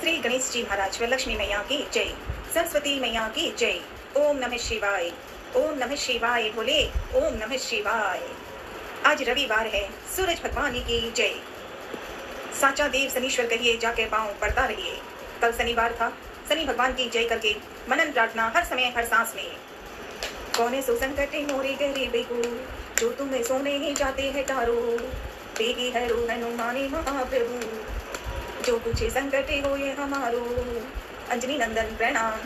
श्री गणेश जी महाराज व लक्ष्मी मैया की जय, सरस्वती मैया की जय। ओम नमः शिवाय, ओम नमः शिवाय बोले, ओम नमः शिवाय। आज रविवार है, सूरज भगवान की जय। साचा देव शनीश्वर कहिए, जाके पाँव पड़ता रहिए। कल शनिवार था, शनि भगवान की जय करके मनन प्रार्थना हर समय हर सांस में। कौने सो संकटे मोरे गरीबी को, जो तुम्हें सोने ही जाते हैं टारो। बेगी है रो हनुमानी महाप्रभु, जो पूछे संकटे हो ये हमारो। अंजनी नंदन प्रणाम,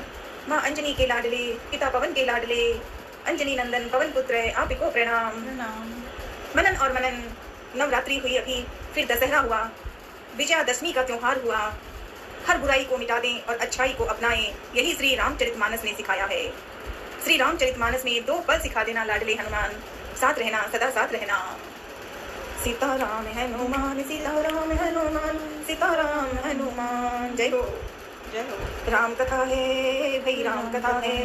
माँ अंजनी के लाडले, पिता पवन के लाडले। अंजनी नंदन पवन पुत्र आपको प्रणाम। मनन और मनन नवरात्रि हुई अभी, फिर दशहरा हुआ, विजयादशमी का त्योहार हुआ। हर बुराई को मिटा दें और अच्छाई को अपनाएं, यही श्री रामचरितमानस ने सिखाया है। श्री रामचरितमानस में 2 पल सिखा देना लाडले हनुमान, साथ रहना सदा साथ रहना। सीताराम हनुमान, सीताराम हनुमान, सीताराम हनुमान। जय हो जय हो। राम कथा है भाई, राम कथा है।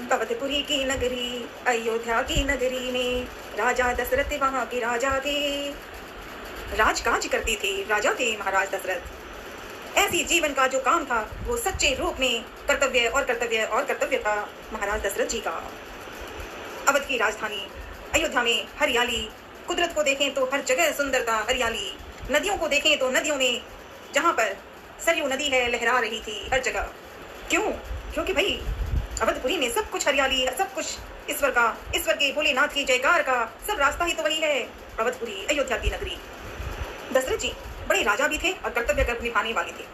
अवधपुरी की नगरी, अयोध्या की नगरी में राजा दशरथ वहाँ के राजा थे। राजकाज करते थे, राजा थे महाराज दशरथ। ऐसी जीवन का जो काम था वो सच्चे रूप में कर्तव्य और कर्तव्य और कर्तव्य था महाराज दशरथ जी का। अवध की राजधानी अयोध्या में हरियाली, कुदरत को देखें तो हर जगह सुंदरता हरियाली। नदियों को देखें तो नदियों में, जहाँ पर सरयू नदी है, लहरा रही थी हर जगह। क्यों? क्योंकि भाई अवधपुरी में सब कुछ हरियाली, सब कुछ ईश्वर का, ईश्वर के भोलेनाथ की जयकार का सब रास्ता ही तो वही है, अवधपुरी अयोध्या की नगरी। दशरथ जी बड़े राजा भी थे और कर्तव्य कर्म निभाने वाले थे।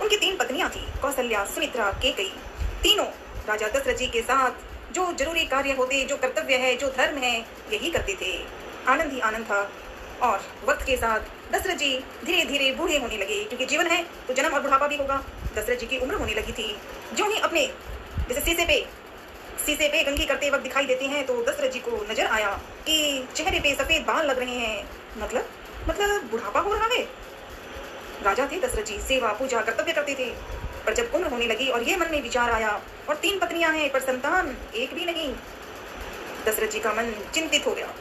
उनकी 3 पत्नियां थी, कौशल्या, सुमित्रा, केकई। तीनों राजा दशरथ जी के साथ जो जरूरी कार्य होते, जो कर्तव्य है, जो धर्म है, यही करते थे। आनंद ही आनंद था। और वक्त के साथ दशरथ जी धीरे धीरे बूढ़े होने लगे, क्योंकि जीवन है तो जन्म और बुढ़ापा भी होगा। दशरथ जी की उम्र होने लगी थी। जो ही अपने जैसे शीशे पे कंघी करते वक्त दिखाई देते हैं, तो दशरथ जी को नजर आया कि चेहरे पे सफेद बाल लग रहे हैं, मतलब बुढ़ापा हो रहा है। राजा थे दशरथ जी, सेवा पूजा कर्तव्य करते थे, पर जब उम्र होने लगी और ये मन में विचार आया, और 3 पत्नियां हैं पर संतान एक भी नहीं, दशरथ जी का मन चिंतित हो गया।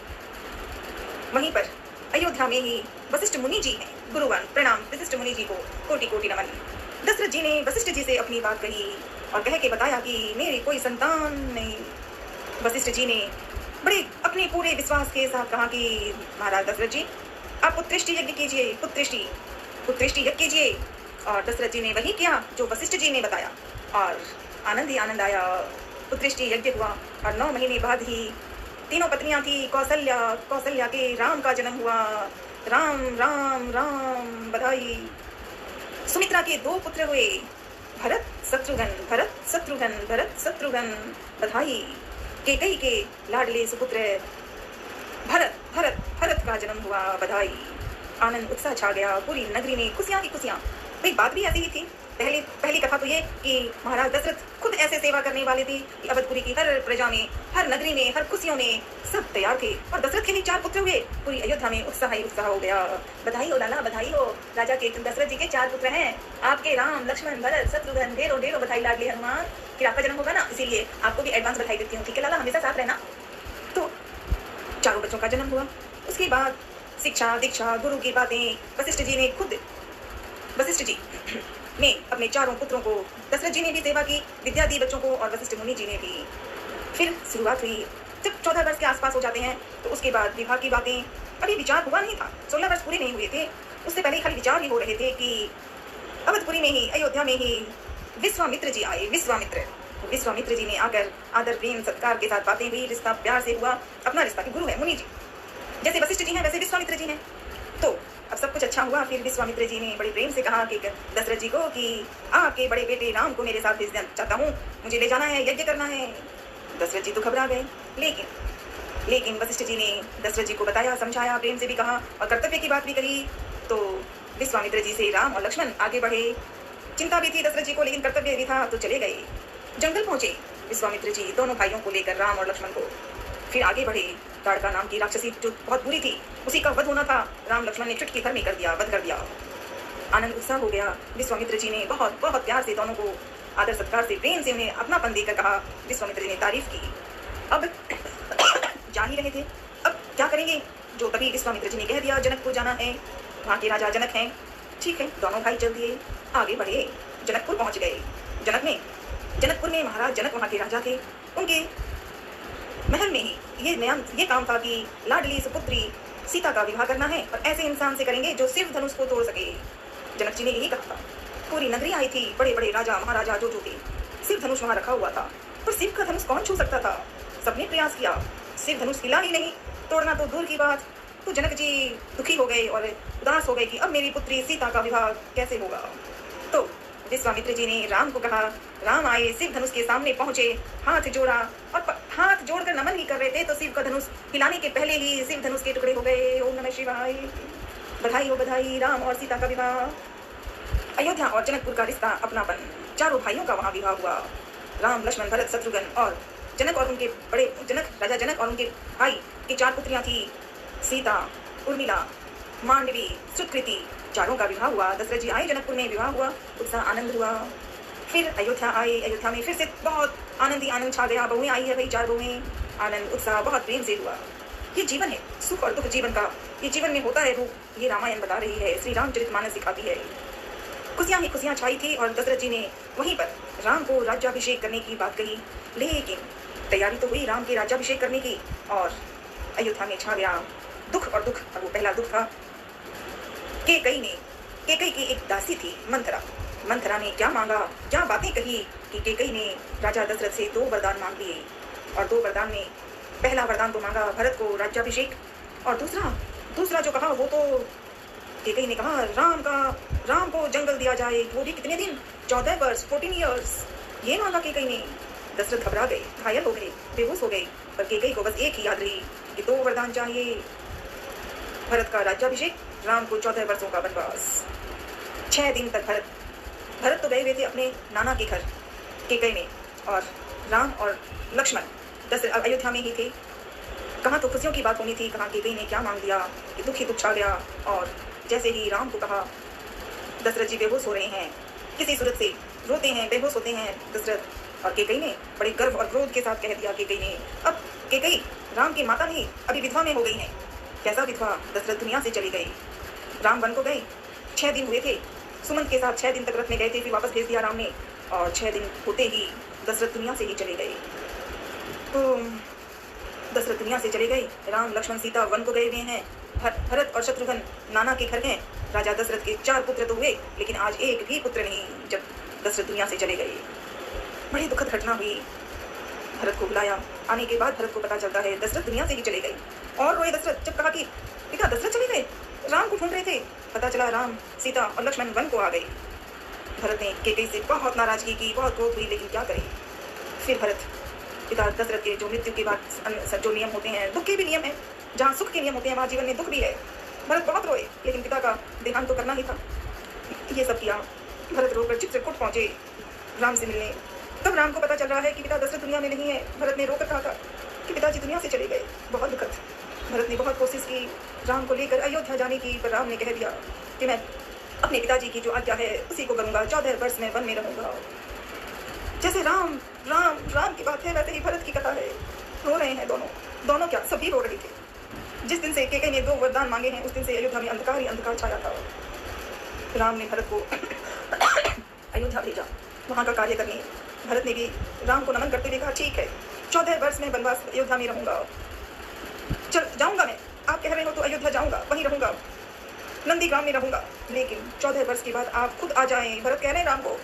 वहीं पर अयोध्या में ही वशिष्ठ मुनि जी हैं, गुरुवन प्रणाम वशिष्ठ मुनि जी को, कोटि कोटि नमन। दशरथ जी ने वशिष्ठ जी से अपनी बात कही और कह के बताया कि मेरी कोई संतान नहीं। वशिष्ठ जी ने बड़े अपने पूरे विश्वास के साथ कहा कि महाराज दशरथ जी, आप पुत्रेष्टि यज्ञ कीजिए, पुत्रेष्टि यज्ञ कीजिए। और दशरथ जी ने वही किया जो वशिष्ठ जी ने बताया, और आनंद ही आनंद आया। पुत्रेष्टि यज्ञ हुआ और 9 महीने बाद ही तीनों पत्नियां थी, कौशल्या के राम का जन्म हुआ। राम राम राम बधाई। सुमित्रा के 2 पुत्र हुए, भरत शत्रुघ्न, भरत शत्रुघ्न, भरत शत्रुघ्न बधाई। केकई के लाडले सुपुत्र भरत का जन्म हुआ, बधाई। आनंद उत्साह छा गया, पूरी नगरी में खुशियां ही खुशियां। भाई बात भी ऐसी ही थी। पहली कथा तो ये कि महाराज दशरथ खुद ऐसे सेवा करने वाले थे कि अवधपुरी की हर प्रजा में, हर नगरी में, हर खुशियों में सब तैयार थे। और दशरथ के भी 4 पुत्र हुए, पूरी अयोध्या में उत्साह ही उत्साह हो गया। बधाई हो लाला, बधाई हो। राजा के दशरथ जी के 4 पुत्र हैं, आपके राम लक्ष्मण भरत शत्रुघ्न। ढेरों बधाई लाडले हनुमान। फिर आपका जन्म होगा ना, इसीलिए आपको भी एडवांस बधाई देती हूँ, ठीक है लाला, हमेशा साथ रहना। तो 4 बच्चों का जन्म हुआ। उसके बाद शिक्षा दीक्षा गुरु की बातें वशिष्ठ जी ने अपने 4 पुत्रों को, दशरथ जी ने भी सेवा की, विद्या दी बच्चों को, और वशिष्ठ मुनि जी ने भी। फिर शुरुआत हुई, जब 14 वर्ष के आसपास हो जाते हैं तो उसके बाद विवाह की बातें। अभी विचार हुआ नहीं था, 16 वर्ष पूरे नहीं हुए थे, उससे पहले खाली विचार ही हो रहे थे कि अवधपुरी में ही, अयोध्या में ही विश्वामित्र जी आए। विश्वामित्र जी ने आकर आदर प्रेम सत्कार के साथ बातें हुई, रिश्ता प्यार से हुआ। अपना रिश्ता के गुरु है मुनि जी, जैसे वशिष्ठ जी हैं वैसे विश्वामित्र जी हैं। तो अब सब कुछ अच्छा हुआ। फिर विश्वामित्र जी ने बड़े प्रेम से कहा कि दशरथ जी को कि आपके बड़े बेटे राम को मेरे साथ भेजना चाहता हूँ, मुझे ले जाना है, यज्ञ करना है। दशरथ जी तो घबरा गए, लेकिन वशिष्ठ जी ने दशरथ जी को बताया, समझाया, प्रेम से भी कहा और कर्तव्य की बात भी कही। तो विश्वामित्र जी से राम और लक्ष्मण आगे बढ़े। चिंता भी थी दशरथ जी को, लेकिन कर्तव्य भी था, तो चले गए। जंगल पहुंचे विश्वामित्र जी दोनों भाइयों को लेकर, राम और लक्ष्मण को। फिर आगे बढ़े। ताड़का नाम की राक्षसी जो बहुत बुरी थी, उसी का वध होना था। राम लक्ष्मण ने चुटकी भर में कर दिया, वध कर दिया। आनंद उत्साह हो गया। विश्वामित्र जी ने बहुत प्यार से दोनों को, आदर सत्कार से, प्रेम से उन्हें अपनापन देकर कहा। विश्वामित्र जी ने तारीफ की। अब जा ही रहे थे, अब क्या करेंगे, जो तभी विश्वामित्र जी ने कह दिया जनक को जाना है, वहाँ के राजा जनक हैं, ठीक है, दोनों भाई चल दिए, आगे बढ़े, जनकपुर पहुंच गए। जनकपुर में महाराज जनक वहाँ के राजा थे। उनके महल में ही ये काम था कि लाडली सुपुत्री सीता का विवाह करना है और ऐसे इंसान से करेंगे जो शिव धनुष को तोड़ सके। जनक जी ने यही कहा था। पूरी नगरी आई थी, बड़े बड़े राजा महाराजा जो थे। शिव धनुष वहाँ रखा हुआ था, पर शिव का धनुष कौन छू सकता था? सबने प्रयास किया, शिव धनुष हिला ही नहीं, तोड़ना तो दूर की बात। तो जनक जी दुखी हो गए और उदास हो गए कि अब मेरी पुत्री सीता का विवाह कैसे होगा। तो विश्वामित्र जी ने राम को कहा। राम आए, शिव धनुष के सामने पहुंचे, हाथ जोड़ा और हाथ जोड़कर नमन ही कर रहे थे तो शिव का धनुष हिलाने के पहले ही शिव धनुष के टुकड़े हो गए। ओम नमः शिवाय। बधाई हो बधाई, राम और सीता का विवाह। अयोध्या और जनकपुर का रिश्ता, अपनापन, चारों भाइयों का वहाँ विवाह हुआ। राम, लक्ष्मण, भरत, शत्रुघ्न और राजा जनक और उनके भाई की 4 पुत्रियां थी। सीता, उर्मिला, मांडवी, सुकृति, चारों का विवाह हुआ। दशरथ जी आए, जनकपुर में विवाह हुआ, उत्साह आनंद हुआ। फिर अयोध्या आए, अयोध्या में फिर से बहुत आनंद छा गया। बहुएं आई है भाई, 4 बहुएं, आनंद उत्साह बहुत प्रेम से हुआ। ये जीवन है, सुख और दुख जीवन का, ये जीवन में होता है रूप, ये रामायण बता रही है, श्री रामचरितमानस सिखाती है। खुशियां ही खुशियां छाई थी और दशरथ जी ने वहीं पर राम को राज्याभिषेक करने की बात कही। लेकिन तैयारी तो हुई राम के राज्याभिषेक करने की और अयोध्या में छा गया दुख और दुख। और वो पहला दुख था केकई की एक दासी थी मंथरा ने क्या मांगा, क्या बातें कही कि केकई ने राजा दशरथ से 2 वरदान मांग लिए। और 2 वरदान में पहला वरदान तो मांगा भरत को राज्याभिषेक, और दूसरा जो कहा वो तो केकई ने कहा राम को जंगल दिया जाए, वो भी कितने दिन, 14 वर्ष, 14 ईयर्स। ये मांगा केकई ने। दशरथ घबरा गए, घायल हो गए, बेहोश हो गए। पर केकई को बस एक ही याद रही कि 2 वरदान चाहिए, भरत का राज्याभिषेक, राम को 14 वर्षों का वनवास। 6 दिन तक भरत तो गए हुए थे अपने नाना के घर केकई में, और राम और लक्ष्मण अयोध्या में ही थे। कहाँ तो खुशियों की बात होनी थी, कहाँ केकई ने क्या मांग दिया कि दुख ही दुख छा गया। और जैसे ही राम को कहा, दशरथ जी बेहोश हो रहे हैं, किसी सूरत से रोते हैं, बेहोश होते हैं दशरथ। और केकई ने बड़े गर्व और क्रोध के साथ कह दिया, केकई ने, अब केकई राम की माता नहीं, अभी विधवा में हो गई हैं। कैसा विधवा? दशरथ दुनिया से चली गई, राम वन को गए, 6 दिन हुए थे, सुमंत के साथ 6 दिन तक रखने गए थे, फिर वापस भेज दिया राम ने, और 6 दिन होते ही दशरथ दुनिया से ही चले गए। तो दशरथ दुनिया से चले गए, राम, लक्ष्मण, सीता वन को गए हुए हैं, भरत और शत्रुघ्न नाना के घर हैं। राजा दशरथ के 4 पुत्र तो हुए, लेकिन आज एक भी पुत्र नहीं, जब दशरथ दुनिया से चले गए। बड़ी दुखद घटना हुई। भरत को बुलाया, आने के बाद भरत को पता चलता है दशरथ दुनिया से ही चले गए। और रोए दशरथ, जब कहा कि पिता दशरथ चले गए, राम को ढूंढ रहे थे, पता चला राम, सीता और लक्ष्मण वन को आ गए। भरत ने केकई से बहुत नाराजगी की, बहुत क्रोध हुई, लेकिन क्या करे। फिर भरत पिता दशरथ के जो मृत्यु के बाद जो नियम होते हैं, दुख के भी नियम है, जहाँ सुख के नियम होते हैं वहाँ जीवन में दुख भी है। भरत बहुत रोए, लेकिन पिता का देहांत तो करना ही था। ये सब किया, भरत रोकर चित्रकूट पहुंचे राम से मिलने। तब राम को पता चल रहा है कि पिता दशरथ दुनिया में नहीं है। भरत ने रोकर कहा था कि पिताजी दुनिया से चले गए, बहुत दुखद। भरत ने बहुत कोशिश की राम को लेकर अयोध्या जाने की, पर राम ने कह दिया कि मैं अपने पिताजी की जो आज्ञा है उसी को करूंगा, 14 वर्ष में वन में रहूंगा। जैसे राम की बात है, वैसे ही भरत की कथा है। रो रहे हैं दोनों क्या, सभी रो रहे थे। जिस दिन से केकई ने 2 वरदान मांगे हैं, उस दिन से अयोध्या में अंधकार ही अंधकार छाया था। राम ने भरत को अयोध्या भेजा वहाँ का कार्य करने। भरत ने भी राम को नमन करते हुए कहा, ठीक है, 14 वर्ष में वनवास अयोध्या में रहूंगा, चल जाऊंगा मैं, आप कह रहे हो तो अयोध्या जाऊंगा, वहीं रहूंगा, नंदीग्राम में रहूंगा, लेकिन 14 वर्ष के बाद आप खुद आ जाएं। भरत कह रहे हैं राम को,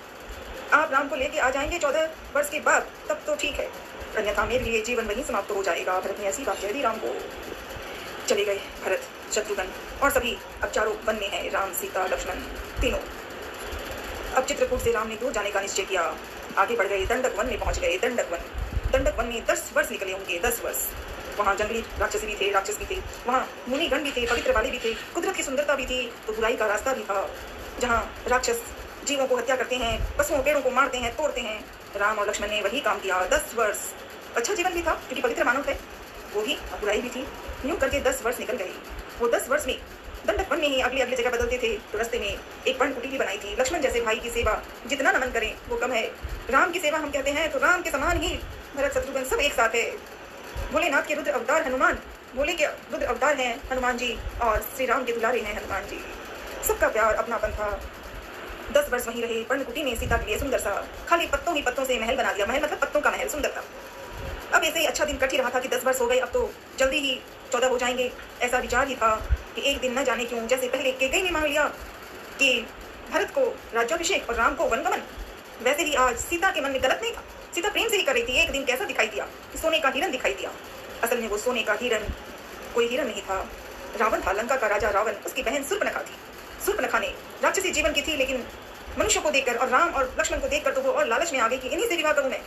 आप राम को लेके आ जाएंगे 14 वर्ष के बाद, तब तो ठीक है, अन्यथा मेरे लिए जीवन वहीं समाप्त हो जाएगा। भरत ने ऐसी बात कह दी राम को। चले गए भरत, शत्रुघ्न और सभी, अब चारों वन में हैं, राम, सीता, लक्ष्मण तीनों। अब चित्रकूट से राम ने दूर जाने का निश्चय किया, आगे बढ़ गए, दंडक वन में पहुंच गए। दंडक वन में 10 वर्ष निकले होंगे, 10 वर्ष। वहाँ जंगली राक्षस भी थे, वहाँ मुनिगण भी थे, पवित्र वाले भी थे, कुदरत की सुंदरता भी थी, तो बुराई का रास्ता भी था, जहाँ राक्षस जीवों को हत्या करते हैं, पशुओं पेड़ों को मारते हैं, तोड़ते हैं। राम और लक्ष्मण ने वही काम किया। 10 वर्ष अच्छा जीवन भी था, क्योंकि पवित्र मानव थे, वो भी, बुराई भी थी। यूं करके 10 वर्ष निकल गए। वो 10 वर्ष में दंडक वन में ही अगले जगह बदलते थे, तो रास्ते में एक पर्ण कुटीर बनाई थी। लक्ष्मण जैसे भाई की सेवा जितना नमन करें वो कम है। राम की सेवा हम कहते हैं तो राम के समान ही भरत, शत्रुघ्न सब एक साथ है। भोलेनाथ के रुद्र अवतार हनुमान, भोले के रुद्र अवतार हैं हनुमान जी, और श्री राम के दुलारे हैं हनुमान जी। सबका प्यार अपनापन था। 10 वर्ष वहीं रहे। पर्णकुटी में सीता के लिए सुंदर सा खाली पत्तों ही पत्तों से महल बना दिया। महल मतलब पत्तों का महल, सुंदर था। अब ऐसे ही अच्छा दिन कट ही रहा था कि 10 वर्ष हो गए, अब तो जल्दी ही 14 हो जाएंगे। ऐसा विचार ही था कि एक दिन न जाने क्यों, जैसे पहले कैकेयी ने मान लिया कि भरत को राज्याभिषेक और राम को वनगमन, वैसे ही आज सीता के मन में गलत नहीं था। सीता प्रेम से ही कर रही थी। एक दिन कैसा दिखाई दिया कि सोने का हिरन दिखाई दिया। असल में वो सोने का हिरन कोई हिरन नहीं था, रावण था। लंका का राजा रावण, उसकी बहन शूर्पणखा थी। शूर्पणखा ने राक्षसी जीवन की थी, लेकिन मनुष्य को देखकर और राम और लक्ष्मण को देखकर तो वो और लालच में आ गई कि इन्हीं से विवाह करूं मैं।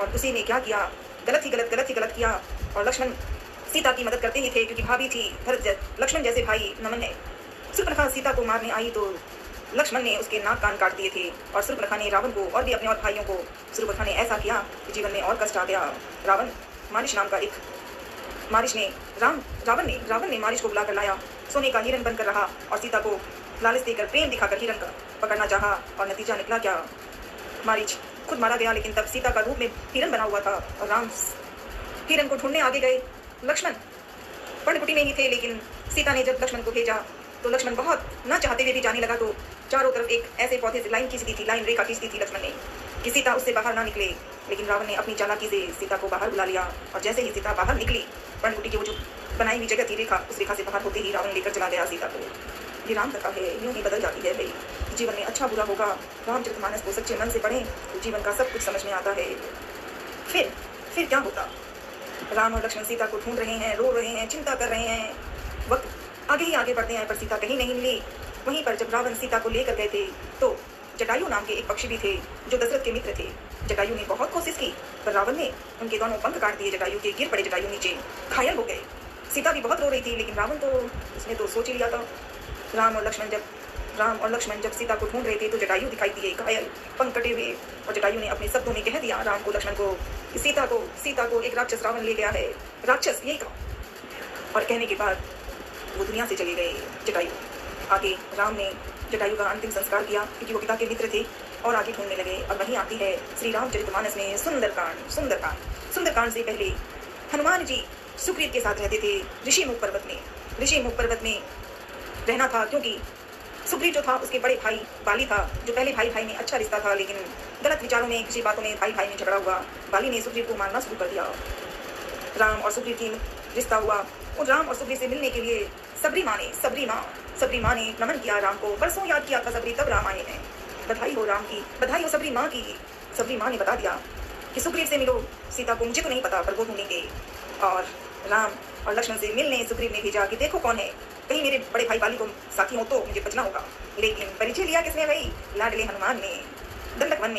और उसी ने क्या किया, गलत ही गलत किया। और लक्ष्मण सीता की मदद करते ही थे, क्योंकि भाभी थी। भरत लक्ष्मण जैसे भाई नमन है। शूर्पणखा सीता को मारने आई तो लक्ष्मण ने उसके नाक कान काट दिए थे। और शूर्पणखा ने रावण को और भी अपने और भाइयों को, शूर्पणखा ने ऐसा किया कि जीवन में और कष्ट आ गया। रावण मारिश नाम का एक मारिश ने रावण ने मारिश को बुला कर लाया। सोने का हिरन बनकर रहा और सीता को लालच देकर प्रेम दिखाकर हिरन का पकड़ना चाहा। और नतीजा निकला क्या, मारिच खुद मारा गया, लेकिन तब सीता का रूप में हिरन बना हुआ था। और राम हिरन को ढूंढने आगे गए। लक्ष्मण पर्णकुटी में ही थे, लेकिन सीता ने जब लक्ष्मण को भेजा तो लक्ष्मण बहुत न चाहते हुए भी जाने लगा। तो चारों तरफ एक ऐसे पौधे से लाइन खींचती थी, लाइन रेखा खींचती थी लक्ष्मण ने, कि सीता उससे बाहर ना निकले। लेकिन रावण ने अपनी चालाकी से सीता को बाहर बुला लिया। और जैसे ही सीता बाहर निकली, पर्णकुटी की वो जो बनाई हुई जगह थी रेखा, उस रेखा से बाहर होते ही रावण लेकर चला गया सीता को। ये राम कथा है, यूं ही बदल जाती है भाई। जीवन में अच्छा बुरा होगा, रामचरितमानस को सच्चे मन से पढ़ें तो जीवन का सब कुछ समझ में आता है। फिर क्या होता, राम और लक्ष्मण सीता को ढूंढ रहे हैं, रो रहे हैं, चिंता कर रहे हैं। वक्त आगे ही आगे बढ़ते हैं, पर सीता कहीं नहीं मिली। वहीं पर जब रावण सीता को लेकर गए थे तो जटायु नाम के एक पक्षी भी थे, जो दशरथ के मित्र थे। जटायु ने बहुत कोशिश की, पर रावण ने उनके दोनों पंख काट दिए। जटायु के गिर पड़े, जटायु नीचे घायल हो गए। सीता भी बहुत रो रही थी, लेकिन रावण तो उसने तो सोच ही लिया था। राम और लक्ष्मण जब सीता को ढूंढ रहे थे तो जटायु दिखाई दिए घायल, पंख कटे हुए। और जटायु ने अपने शब्दों में कह दिया राम को, लक्ष्मण को, कि सीता को एक राक्षस रावण ले गया है। राक्षस, यही कहा। और कहने के बाद वो दुनिया से चले गए जटायु। आगे राम ने जटायु का अंतिम संस्कार किया, क्योंकि वो पिता के मित्र थे, और आगे ढूंढने लगे। और वहीं आती है श्री रामचरितमानस में सुंदरकांड से पहले हनुमान जी सुग्रीव के साथ रहते थे ऋषिमुख पर्वत में रहना था, क्योंकि सुग्रीव जो था उसके बड़े भाई बाली था, जो पहले भाई में अच्छा रिश्ता था, लेकिन गलत विचारों में, किसी बातों में भाई में झगड़ा हुआ। बाली ने सुग्रीव को मारना शुरू कर दिया। राम और सुग्रीव की रिश्ता हुआ। और राम और सुग्रीव से मिलने के लिए सबरी माँ ने नमन किया राम को। बरसों याद किया था सबरी, तब राम आए हैं। बधाई हो राम की, बधाई हो सबरी माँ की। सबरी माँ ने बता दिया कि सुग्रीव से मिलो। सीता को मुझे तो नहीं पता, पर वो ढूंढेंगे। और राम और लक्ष्मण से मिलने सुग्रीव ने भेजा कि देखो कौन है, कहीं मेरे बड़े भाई बाली को साथी हो तो मुझे बचना होगा। लेकिन परिचय लिया किसने भाई, लाडले हनुमान ने। दंडक वन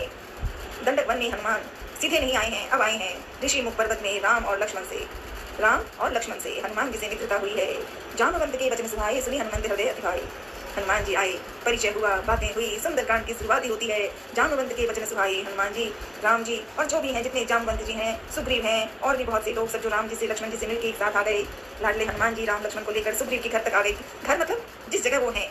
में हनुमान सीधे नहीं आए हैं, अब आए हैं ऋषिमुख पर्वत में राम और लक्ष्मण से हनुमान जी से मित्रता हुई है। जामवंत के वचन सुहाए, सुनी हनुमंत हृदय अतिभाए। हनुमान जी आए, परिचय हुआ, बातें हुई। सुंदरकांड की शुरुआत ही होती है जामवंत के वचन सुहाए। हनुमान जी, राम जी और जो भी हैं, जितने जामवंत जी हैं, सुग्रीव हैं, और भी बहुत से लोग सब जो राम जी से लक्ष्मण जी से मिलकर एक साथ आ गए। लाडले हनुमान जी राम लक्ष्मण को लेकर सुग्रीव के घर तक आ गए। घर मतलब जिस जगह वो हैं,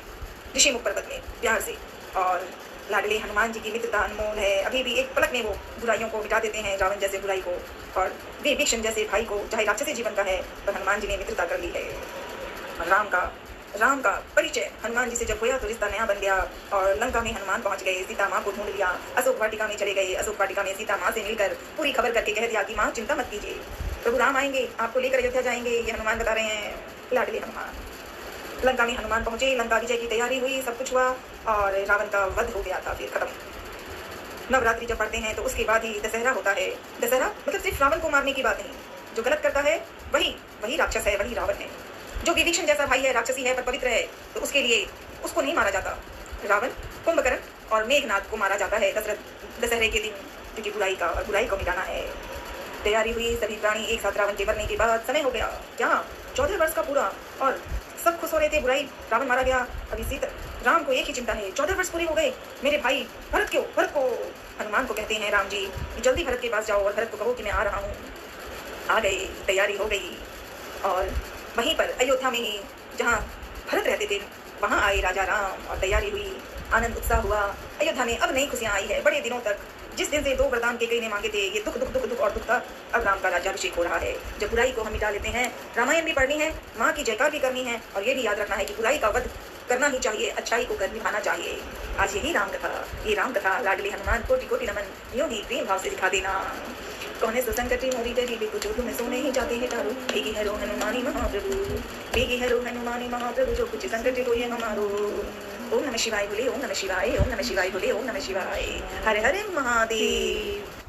ऋषिमुख पर्वत में, प्यार से। और लाडले हनुमान जी की मित्रता अनमोल है। अभी भी एक पलक में वो बुराइयों को मिटा देते हैं, रावण जैसे बुराई को, और विभीषण जैसे भाई को, चाहे राक्षसी जीवन का है, पर हनुमान जी ने मित्रता कर ली है। राम का परिचय हनुमान जी से जब हुआ तो रिश्ता नया बन गया। और लंका में हनुमान पहुंच गए, सीता माँ को ढूंढ लिया। अशोक वाटिका में चले गए। अशोक वाटिका में सीता माँ से मिलकर पूरी खबर करके कह दिया कि माँ चिंता मत कीजिए, प्रभु राम आएंगे, आपको लेकर अयोध्या जाएंगे। ये हनुमान बता रहे हैं, लाडले हनुमान। लंका में हनुमान पहुंचे, लंका विजय की तैयारी हुई, सब कुछ हुआ, और रावण का वध हो गया था। फिर खत्म। नवरात्रि जब पढ़ते हैं तो उसके बाद ही दशहरा होता है। दशहरा मतलब सिर्फ रावण को मारने की बात नहीं, जो गलत करता है वही राक्षस है, वही रावण है। जो विभीषण जैसा भाई है, राक्षसी है पर पवित्र है, तो उसके लिए उसको नहीं मारा जाता। रावण, कुंभकर्ण और मेघनाथ को मारा जाता है दशहरे के दिन, क्योंकि बुराई को मिटाना है। तैयारी हुई, सभी प्राणी एक साथ रावण के मरने के बाद समय हो गया, जहाँ 14 वर्ष का पूरा, और सब खुश हो रहे थे, बुराई, रावण मारा गया। अभी सीता राम को एक ही चिंता है, 14 वर्ष पूरे हो गए, मेरे भाई भरत को हनुमान को कहते हैं राम जी कि जल्दी भरत के पास जाओ और भरत को कहो कि मैं आ रहा हूँ। आ गए, तैयारी हो गई। और वहीं पर अयोध्या में ही जहाँ भरत रहते थे, वहाँ आए राजा राम और तैयारी हुई, आनंद उत्साह हुआ। अयोध्या में अब नई खुशियाँ आई है। बड़े दिनों तक जिस दिन से 2 वरदान कैकेयी ने मांगे थे, ये दुख और दुख था, अब राम का राज्याभिषेक हो रहा है। जब बुराई को हम मिटा लेते हैं, रामायण भी पढ़नी है, माँ की जयकार भी करनी है, और ये भी याद रखना है कि बुराई का वध करना ही चाहिए, अच्छाई को कर निभाना चाहिए। आज यही राम कथा, ये राम कथा लाडले हनुमान कोटि कोटि नमन, यूं ही प्रेम भाव से दिखा देना। कौन है संकटी मोरी गरीबी को जो तुम्हें सोने ही जाते हैं तारो, भेगी है रो हनुमानी महाप्रभु, भेगी है रो हनुमानी महाप्रभु, जो कुछ संकट हो ये हमारो। ओम नमः शिवाय बोले, ओम नमः शिवाय, ओम नमः शिवाय बोले, ओम नमः शिवाय। हरे हरे महादेव।